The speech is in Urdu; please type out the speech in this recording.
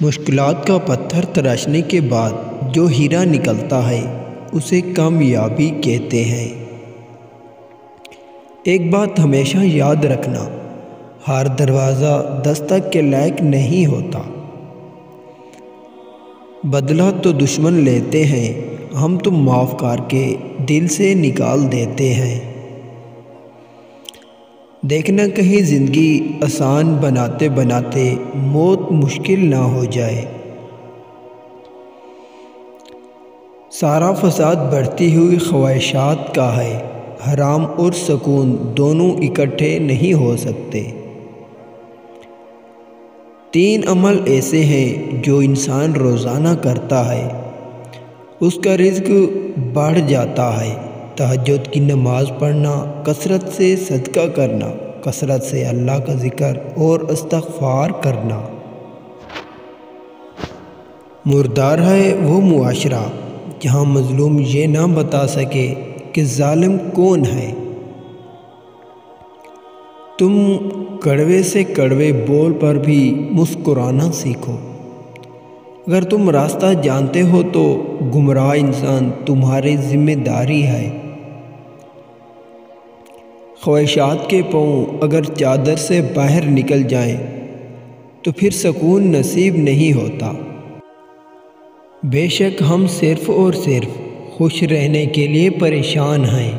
مشکلات کا پتھر تراشنے کے بعد جو ہیرا نکلتا ہے اسے کامیابی کہتے ہیں۔ ایک بات ہمیشہ یاد رکھنا، ہر دروازہ دستک کے لائق نہیں ہوتا۔ بدلہ تو دشمن لیتے ہیں، ہم تو معاف کر کے دل سے نکال دیتے ہیں۔ دیکھنا کہیں زندگی آسان بناتے بناتے موت مشکل نہ ہو جائے۔ سارا فساد بڑھتی ہوئی خواہشات کا ہے، حرام اور سکون دونوں اکٹھے نہیں ہو سکتے۔ 3 عمل ایسے ہیں جو انسان روزانہ کرتا ہے، اس کا رزق بڑھ جاتا ہے۔ تہجد کی نماز پڑھنا، کثرت سے صدقہ کرنا، کثرت سے اللہ کا ذکر اور استغفار کرنا۔ مردار ہے وہ معاشرہ جہاں مظلوم یہ نہ بتا سکے کہ ظالم کون ہے۔ تم کڑوے سے کڑوے بول پر بھی مسکرانا سیکھو۔ اگر تم راستہ جانتے ہو تو گمراہ انسان تمہاری ذمہ داری ہے۔ خواہشات کے پاؤں اگر چادر سے باہر نکل جائیں تو پھر سکون نصیب نہیں ہوتا۔ بے شک ہم صرف اور صرف خوش رہنے کے لیے پریشان ہیں۔